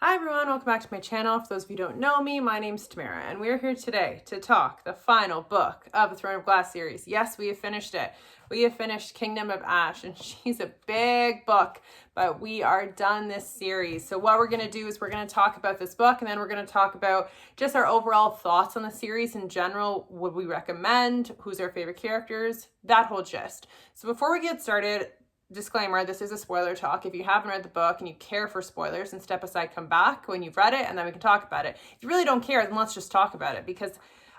Hi everyone, welcome back to my channel. For those of you who don't know me, my name's Tamara, and we're here today to talk the final book of the Throne of Glass series. Yes, we have finished it. We have finished Kingdom of Ash, and she's a big book, but we are done this series. So what we're going to do is we're going to talk about this book, and then we're going to talk about just our overall thoughts on the series in general. Would we recommend? Who's our favorite characters? That whole gist. So before we get started, disclaimer, this is a spoiler talk. If you haven't read the book and you care for spoilers, then step aside, come back when you've read it, and then we can talk about it. If you really don't care, then let's just talk about it, because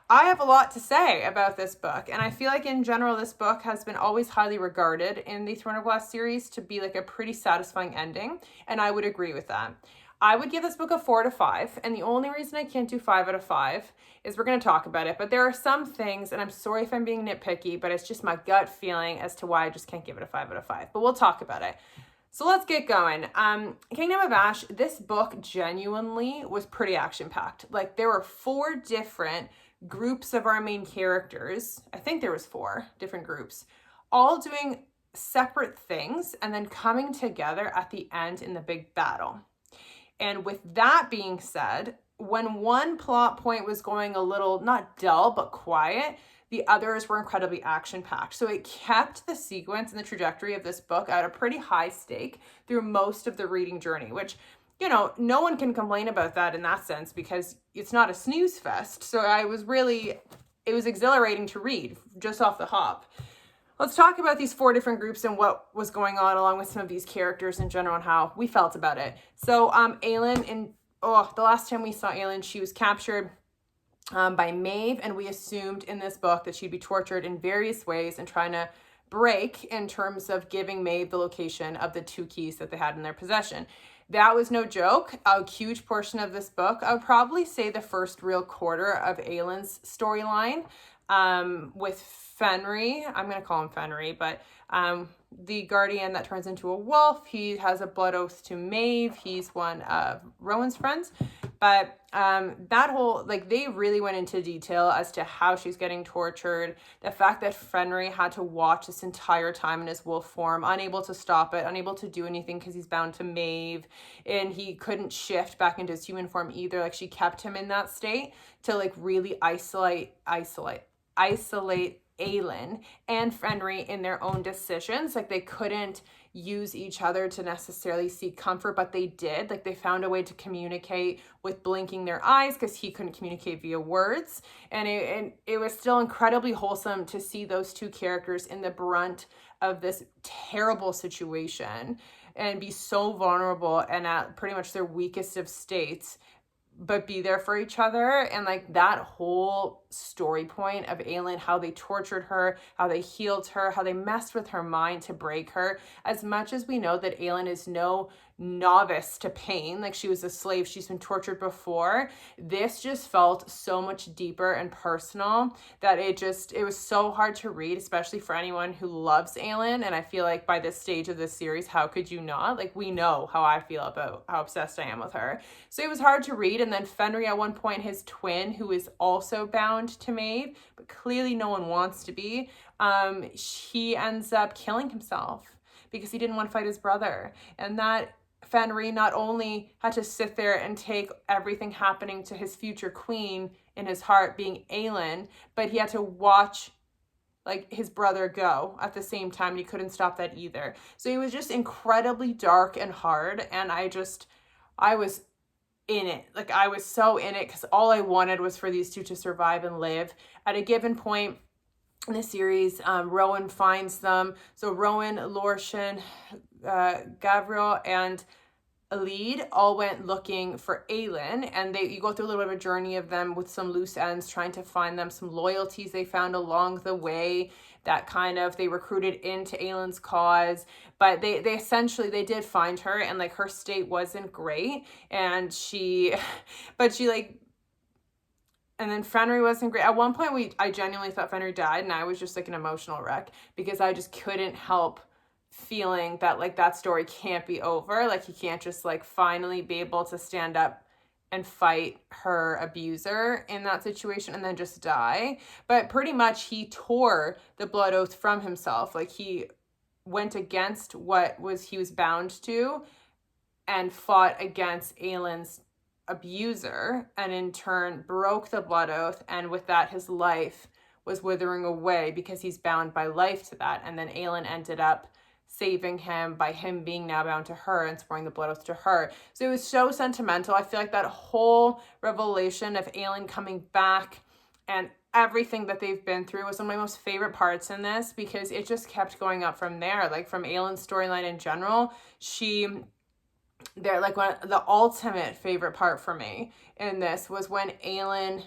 I have a lot to say about this book, and I feel like in general this book has been always highly regarded in the Throne of Glass series to be like a pretty satisfying ending, and I would agree with that. I would give this book a 4 out of 5, and the only reason I can't do 5 out of 5 is we're going to talk about it, but there are some things, and I'm sorry if I'm being nitpicky, but it's just my gut feeling as to why I just can't give it a 5 out of 5, but we'll talk about it. So let's get going. Kingdom of Ash, this book genuinely was pretty action-packed. Like, there were 4 different groups of our main characters. I think there was 4 different groups, all doing separate things and then coming together at the end in the big battle. And with that being said, when one plot point was going a little, not dull, but quiet, the others were incredibly action-packed. So it kept the sequence and the trajectory of this book at a pretty high stake through most of the reading journey, which, you know, no one can complain about that in that sense because it's not a snooze fest. So it was exhilarating to read just off the hop. Let's talk about these 4 different groups and what was going on along with some of these characters in general and how we felt about it. So Aelin, the last time we saw Aelin, she was captured by Maeve, and we assumed in this book that she'd be tortured in various ways and trying to break in terms of giving Maeve the location of the 2 keys that they had in their possession. That was no joke. A huge portion of this book, I would probably say the first real quarter of Aelin's storyline, with Fenry, I'm going to call him Fenry, but the guardian that turns into a wolf, he has a blood oath to Maeve. He's one of Rowan's friends. But that whole, like, they really went into detail as to how she's getting tortured. The fact that Fenry had to watch this entire time in his wolf form, unable to stop it, unable to do anything because he's bound to Maeve. And he couldn't shift back into his human form either. Like, she kept him in that state to, like, really isolate Aelin and Fenry in their own decisions. Like, they couldn't use each other to necessarily seek comfort, but they did. Like, they found a way to communicate with blinking their eyes because he couldn't communicate via words. And it was still incredibly wholesome to see those 2 characters in the brunt of this terrible situation and be so vulnerable and at pretty much their weakest of states, but be there for each other. And like that whole story point of Aelin, how they tortured her, how they healed her, how they messed with her mind to break her. As much as we know that Aelin is no novice to pain, like she was a slave, she's been tortured before, this just felt so much deeper and personal that it was so hard to read, especially for anyone who loves Aelin. And I feel like by this stage of this series, how could you not? Like, we know how I feel about how obsessed I am with her. So it was hard to read. And then Fenry, at one point, his twin, who is also bound to Maeve, but clearly no one wants to be, he ends up killing himself because he didn't want to fight his brother. And that Fenry not only had to sit there and take everything happening to his future queen in his heart, being Aelin, but he had to watch like his brother go at the same time, and he couldn't stop that either. So it was just incredibly dark and hard, and I was in it. Like, I was so in it because all I wanted was for these 2 to survive and live. At a given point in the series, Rowan finds them. So Rowan, Lorshan, Gavriel, and Elide all went looking for Aelin, and you go through a little bit of a journey of them with some loose ends, trying to find them, some loyalties they found along the way that kind of they recruited into Aelin's cause. But they essentially, they did find her, and like her state wasn't great, and and then Fenry wasn't great. At one point, I genuinely thought Fenry died, and I was just like an emotional wreck because I just couldn't help feeling that like that story can't be over. Like, he can't just like finally be able to stand up and fight her abuser in that situation and then just die. But pretty much he tore the blood oath from himself. Like, he went against what he was bound to and fought against Aelin's abuser, and in turn broke the blood oath, and with that his life was withering away because he's bound by life to that. And then Aelin ended up saving him by him being now bound to her and swearing the blood oath to her. So it was so sentimental. I feel like that whole revelation of Aelin coming back and everything that they've been through was one of my most favorite parts in this, because it just kept going up from there. Like, from Aelin's storyline in general, they're like, one the ultimate favorite part for me in this was when Aelin,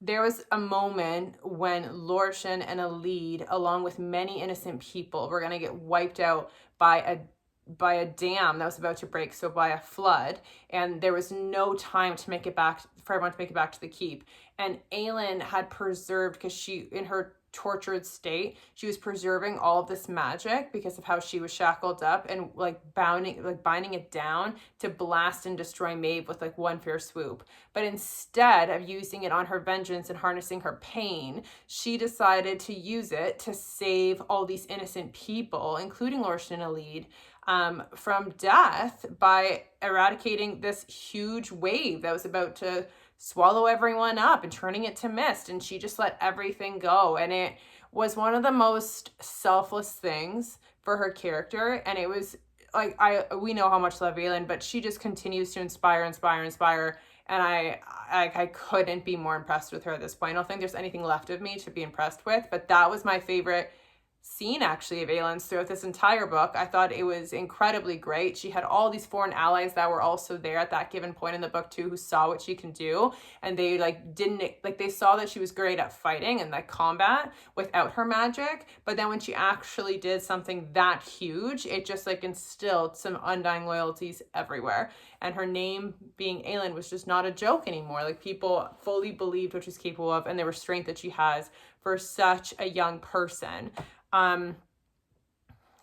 there was a moment when Lorshan and Elide, along with many innocent people, were going to get wiped out by a dam that was about to break, so by a flood, and there was no time to make it back, for everyone to make it back to the keep. And Aelin had preserved, because she, in her tortured state, she was preserving all of this magic because of how she was shackled up, and binding it down to blast and destroy Maeve with like one fair swoop. But instead of using it on her vengeance and harnessing her pain, she decided to use it to save all these innocent people, including Lorshan and Elide, from death by eradicating this huge wave that was about to swallow everyone up and turning it to mist. And she just let everything go. And it was one of the most selfless things for her character. And it was like, we know how much I love Aelin, but she just continues to inspire. And I couldn't be more impressed with her at this point. I don't think there's anything left of me to be impressed with, but that was my favorite scene actually of Aelin's throughout this entire book. I thought it was incredibly great. She had all these foreign allies that were also there at that given point in the book too, who saw what she can do, and they they saw that she was great at fighting and like combat without her magic, but then when she actually did something that huge, it just like instilled some undying loyalties everywhere. And her name being Aelin was just not a joke anymore. Like, people fully believed what she's capable of and the restraint that she has for such a young person.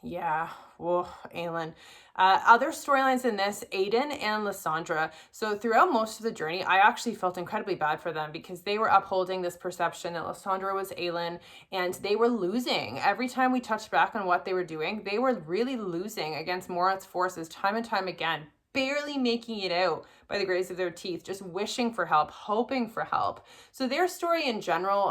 Yeah, whoa, Aelin. Other storylines in this, Aiden and Lysandra. So throughout most of the journey, I actually felt incredibly bad for them, because they were upholding this perception that Lysandra was Aelin, and they were losing. Every time we touched back on what they were doing, they were really losing against Morath's forces time and time again, barely making it out by the grace of their teeth, just wishing for help, hoping for help. So their story in general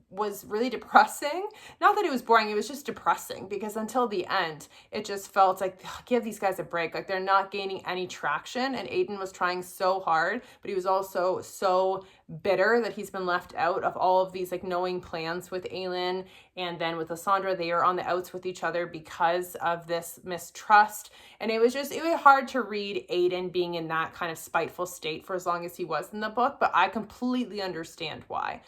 was really depressing. Not that it was boring, it was just depressing, because until the end, it just felt like, give these guys a break. Like, they're not gaining any traction, and Aiden was trying so hard, but he was also so bitter that he's been left out of all of these like knowing plans with Aelin. And then with Lysandra, they are on the outs with each other because of this mistrust. And it was hard to read Aiden being in that kind of spiteful state for as long as he was in the book, but I completely understand why.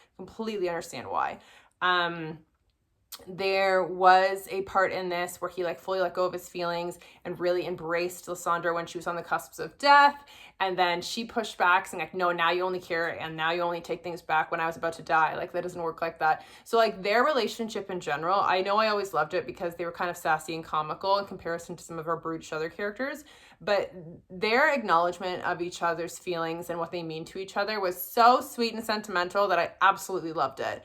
There was a part in this where he like fully let go of his feelings and really embraced Lysandra when she was on the cusp of death, and then she pushed back saying like, no, now you only care and now you only take things back when I was about to die. Like, that doesn't work like that. So like, their relationship in general, I know I always loved it because they were kind of sassy and comical in comparison to some of our brutish other characters, but their acknowledgement of each other's feelings and what they mean to each other was so sweet and sentimental that I absolutely loved it.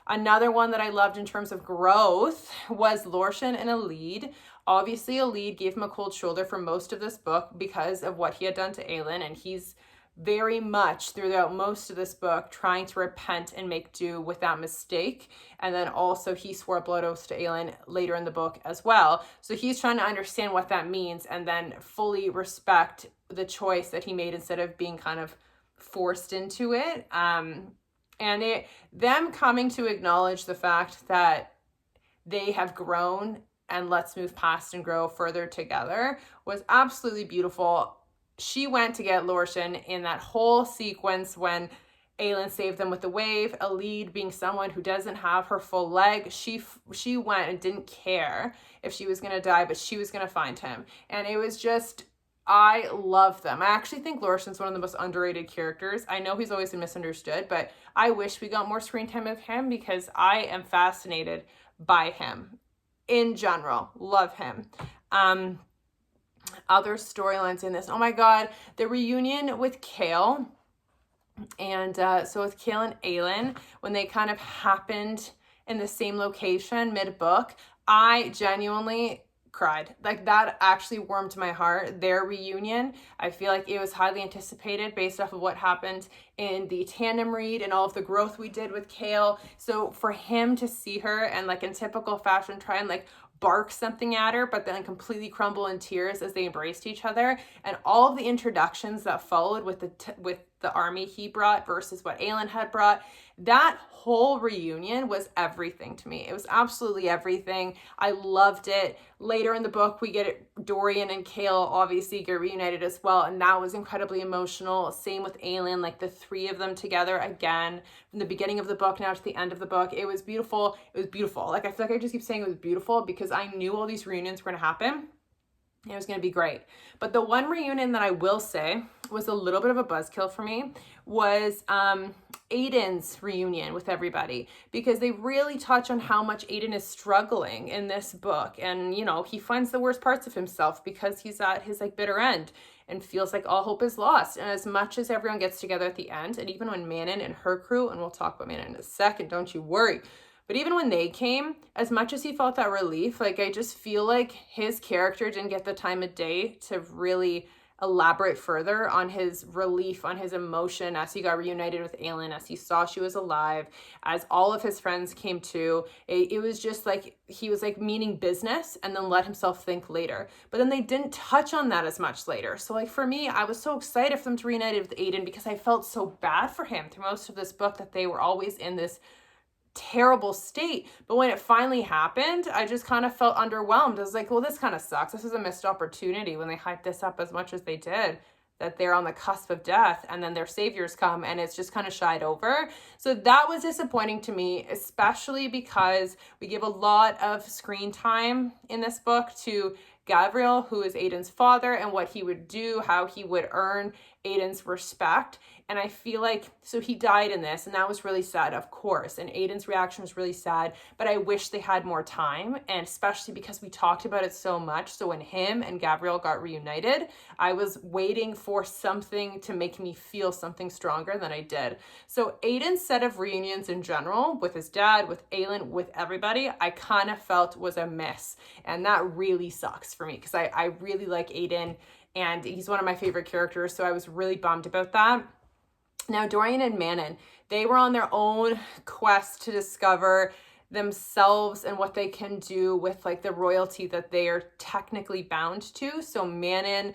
Another one that I loved in terms of growth was Lorshan and Elide. Obviously, Elide gave him a cold shoulder for most of this book because of what he had done to Aelin, and he's very much throughout most of this book trying to repent and make do with that mistake. And then also he swore blood oaths to Aelin later in the book as well. So he's trying to understand what that means and then fully respect the choice that he made instead of being kind of forced into it. And them coming to acknowledge the fact that they have grown and let's move past and grow further together was absolutely beautiful. She went to get Lorshan in that whole sequence when Aelin saved them with the wave. Elide, being someone who doesn't have her full leg, she went and didn't care if she was going to die, but she was going to find him. And it was just, I love them. I actually think Lorshan's one of the most underrated characters. I know he's always been misunderstood, but I wish we got more screen time of him because I am fascinated by him in general. Love him. Other storylines in this. Oh my God, the reunion with Chaol. And so with Chaol and Aelin, when they kind of happened in the same location mid-book, I genuinely cried. Like, that actually warmed my heart. Their reunion, I feel like it was highly anticipated based off of what happened in the tandem read and all of the growth we did with Chaol. So for him to see her and, like, in typical fashion, try and like bark something at her, but then completely crumble in tears as they embraced each other, and all of the introductions that followed with the army he brought versus what Aelin had brought, that whole reunion was everything to me. It was absolutely everything. I loved it. Later in the book, we get it, Dorian and Chaol obviously get reunited as well, and that was incredibly emotional. Same with Aelin, like the three of them together again from the beginning of the book now to the end of the book. It was beautiful. It was beautiful. Like, I feel like I just keep saying it was beautiful because I knew all these reunions were going to happen. It was going to be great. But the one reunion that I will say was a little bit of a buzzkill for me was Aidan's reunion with everybody, because they really touch on how much Aidan is struggling in this book. And, you know, he finds the worst parts of himself because he's at his like bitter end and feels like all hope is lost. And as much as everyone gets together at the end, and even when Manon and her crew, and we'll talk about Manon in a second, don't you worry, but even when they came, as much as he felt that relief, like, I just feel like his character didn't get the time of day to really elaborate further on his relief, on his emotion as he got reunited with Aelin, as he saw she was alive, as all of his friends came to. It was just like he was like meaning business and then let himself think later. But then they didn't touch on that as much later. So like for me, I was so excited for them to reunite with Aidan because I felt so bad for him through most of this book that they were always in this terrible state. But when it finally happened, I just kind of felt underwhelmed. I was like, well, this kind of sucks. This is a missed opportunity when they hyped this up as much as they did, that they're on the cusp of death and then their saviors come and it's just kind of shied over. So that was disappointing to me, especially because we give a lot of screen time in this book to Gavriel, who is Aidan's father, and what he would do, how he would earn Aidan's respect. And I feel like, so he died in this, and that was really sad, of course. And Aidan's reaction was really sad, but I wish they had more time, and especially because we talked about it so much. So when him and Gavriel got reunited, I was waiting for something to make me feel something stronger than I did. So Aidan's set of reunions in general, with his dad, with Aelin, with everybody, I kind of felt was a miss. And that really sucks for me, because I really like Aidan, and he's one of my favorite characters, so I was really bummed about that. Now, Dorian and Manon, they were on their own quest to discover themselves and what they can do with like the royalty that they are technically bound to. So Manon,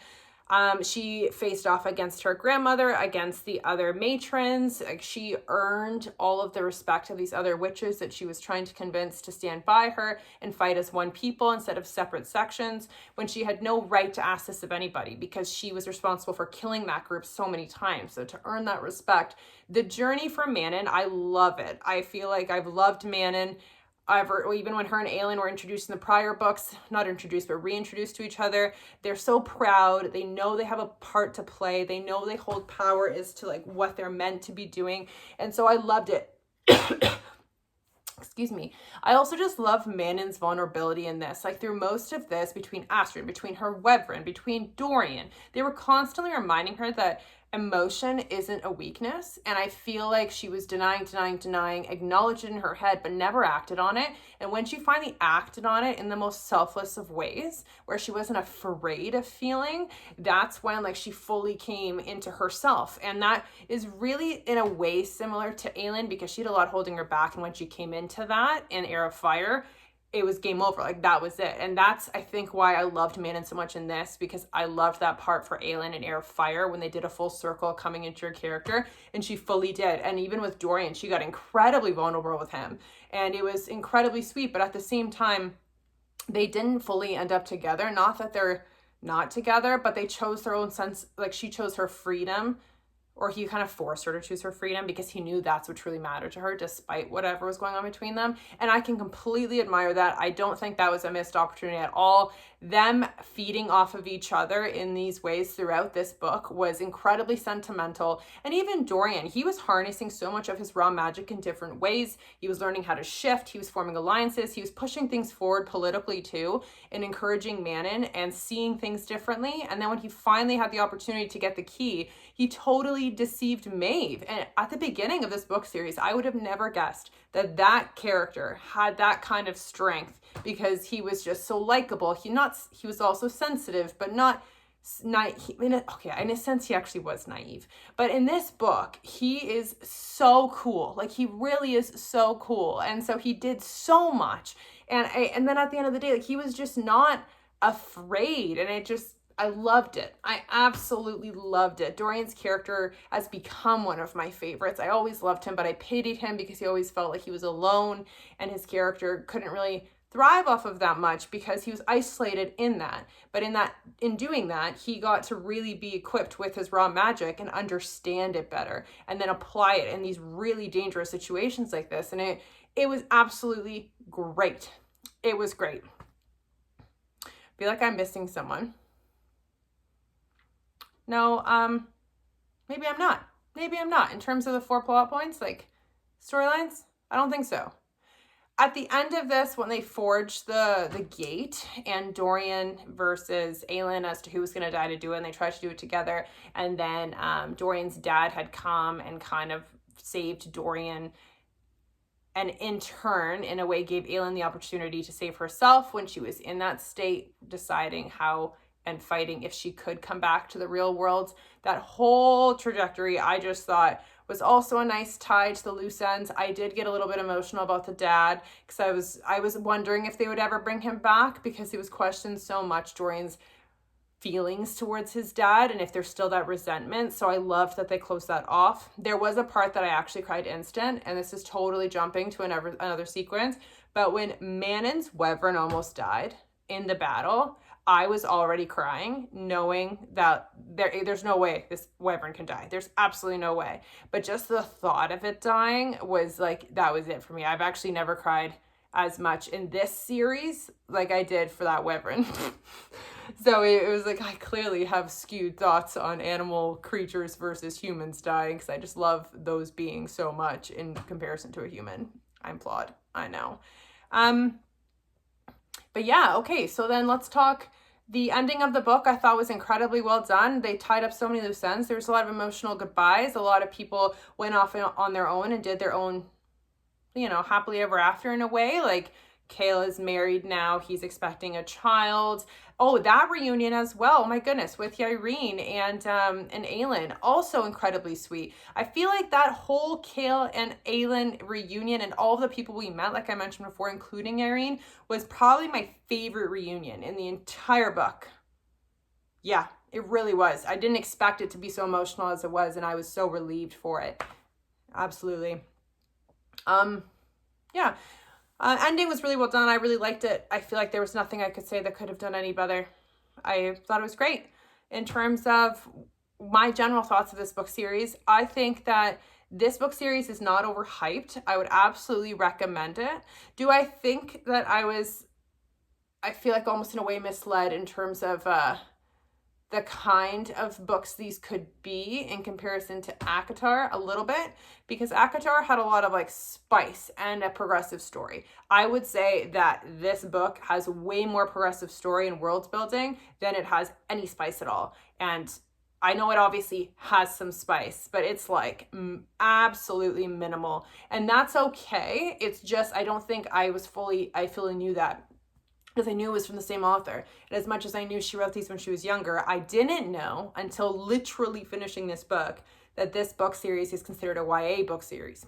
she faced off against her grandmother, against the other matrons. Like, she earned all of the respect of these other witches that she was trying to convince to stand by her and fight as one people instead of separate sections, when she had no right to ask this of anybody because she was responsible for killing that group so many times. So to earn that respect, the journey for Manon, I love it. I feel like I've loved Manon. Even when her and Aelin were introduced in the prior books, not introduced, but reintroduced to each other, they're so proud. They know they have a part to play. They know they hold power as to like what they're meant to be doing. And so I loved it. Excuse me. I also just love Manon's vulnerability in this. Like, through most of this, between Astrid, between her Wyvern, between Dorian, they were constantly reminding her that emotion isn't a weakness. And I feel like she was denying, acknowledged it in her head, but never acted on it. And when she finally acted on it in the most selfless of ways, where she wasn't afraid of feeling, that's when like she fully came into herself. And that is really in a way similar to Aelin, because she had a lot holding her back. And when she came into that in Heir of Fire, it was game over. Like, that was it. And that's, I think, why I loved Manon so much in this, because I loved that part for Aelin in Heir of Fire when they did a full circle coming into her character, and she fully did. And even with Dorian, she got incredibly vulnerable with him, and it was incredibly sweet. But at the same time, they didn't fully end up together. Not that they're not together, but they chose their own sense. Like, she chose her freedom, or he kind of forced her to choose her freedom, because he knew that's what truly mattered to her, despite whatever was going on between them. And I can completely admire that. I don't think that was a missed opportunity at all. Them feeding off of each other in these ways throughout this book was incredibly sentimental. And even Dorian, he was harnessing so much of his raw magic in different ways. He was learning how to shift. He was forming alliances. He was pushing things forward politically too, and encouraging Manon and seeing things differently. And then when he finally had the opportunity to get the key, he totally really deceived Maeve. And at the beginning of this book series, I would have never guessed that that character had that kind of strength, because he was just so likable. He was also sensitive, but not naive. Okay, in a sense, he actually was naive. But in this book, he is so cool. Like, he really is so cool. And so he did so much. And then at the end of the day, like, he was just not afraid. And I loved it. I absolutely loved it. Dorian's character has become one of my favorites. I always loved him, but I pitied him because he always felt like he was alone, and his character couldn't really thrive off of that much because he was isolated in that. But in doing that, he got to really be equipped with his raw magic and understand it better, and then apply it in these really dangerous situations like this. And it was absolutely great. It was great. I feel like I'm missing someone. No, maybe I'm not. Maybe I'm not. In terms of the 4 plot points, like storylines, I don't think so. At the end of this, when they forged the gate, and Dorian versus Aelin as to who was going to die to do it, and they tried to do it together, and then Dorian's dad had come and kind of saved Dorian, and in turn, in a way, gave Aelin the opportunity to save herself when she was in that state, deciding how and fighting if she could come back to the real world. That whole trajectory, I just thought, was also a nice tie to the loose ends. I did get a little bit emotional about the dad, because I was wondering if they would ever bring him back, because he was questioned so much, Dorian's feelings towards his dad, and if there's still that resentment. So I loved that they closed that off. There was a part that I actually cried instant, and this is totally jumping to another sequence, but when Manon's Wyvern almost died in the battle, I was already crying, knowing that there's no way this Wyvern can die. There's absolutely no way. But just the thought of it dying was like, that was it for me. I've actually never cried as much in this series like I did for that Wyvern. So it was like, I clearly have skewed thoughts on animal creatures versus humans dying, because I just love those beings so much in comparison to a human. I'm flawed, I know. But yeah, okay, so then let's talk. The ending of the book I thought was incredibly well done. They tied up so many loose ends. There's a lot of emotional goodbyes. A lot of people went off on their own and did their own, happily ever after in a way. Like, Kayla's married now. He's expecting a child. Oh, that reunion as well. Oh my goodness, with Yrene and Aelin, also incredibly sweet. I feel like that whole Kayla and Aelin reunion and all of the people we met, like I mentioned before, including Yrene, was probably my favorite reunion in the entire book. Yeah, it really was. I didn't expect it to be so emotional as it was, and I was so relieved for it. Absolutely. Yeah. Ending was really well done. I really liked it. I feel like there was nothing I could say that could have done any better. I thought it was great. In terms of my general thoughts of this book series, I think that this book series is not overhyped. I would absolutely recommend it. Do I think that I feel like almost in a way misled in terms of the kind of books these could be in comparison to ACOTAR a little bit, because ACOTAR had a lot of like spice and a progressive story. I would say that this book has way more progressive story and world building than it has any spice at all. And I know it obviously has some spice, but it's like absolutely minimal, and that's okay. It's just, I don't think I fully knew that, because I knew it was from the same author. And as much as I knew she wrote these when she was younger, I didn't know until literally finishing this book that this book series is considered a YA book series.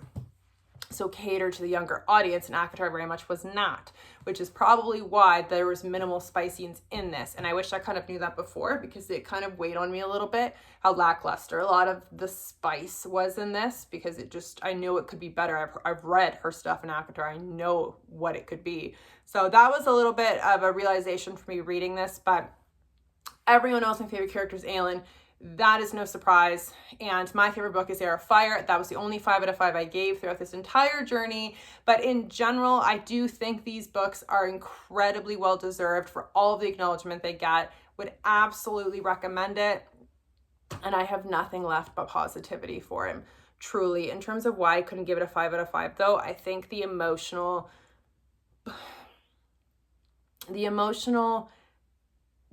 So catered to the younger audience, and ACOTAR very much was not, which is probably why there was minimal spiciness in this. And I wish I kind of knew that before, because it kind of weighed on me a little bit how lackluster a lot of the spice was in this, because I knew it could be better. I've read her stuff in ACOTAR. I know what it could be. So that was a little bit of a realization for me reading this, but everyone knows my favorite character is Aelin. That is no surprise. And my favorite book is Heir of Fire. That was the only 5 out of 5 I gave throughout this entire journey. But in general, I do think these books are incredibly well deserved for all of the acknowledgement they get. Would absolutely recommend it. And I have nothing left but positivity for him, truly. In terms of why I couldn't give it a 5 out of 5, though, I think the emotional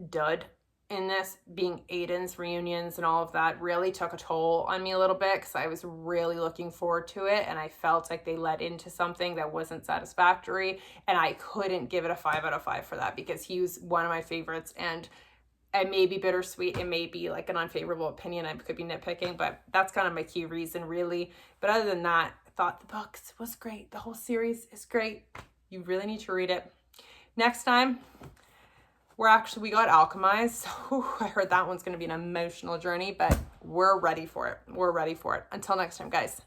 dud in this, being Aiden's reunions and all of that, really took a toll on me a little bit, because I was really looking forward to it, and I felt like they led into something that wasn't satisfactory, and I couldn't give it a 5 out of 5 for that, because he was one of my favorites. And it may be bittersweet, it may be like an unfavorable opinion, I could be nitpicking, but that's kind of my key reason, really. But other than that, I thought the book was great. The whole series is great. You really need to read it. Next time, we got Alchemized. So I heard that one's going to be an emotional journey, but we're ready for it. We're ready for it. Until next time, guys.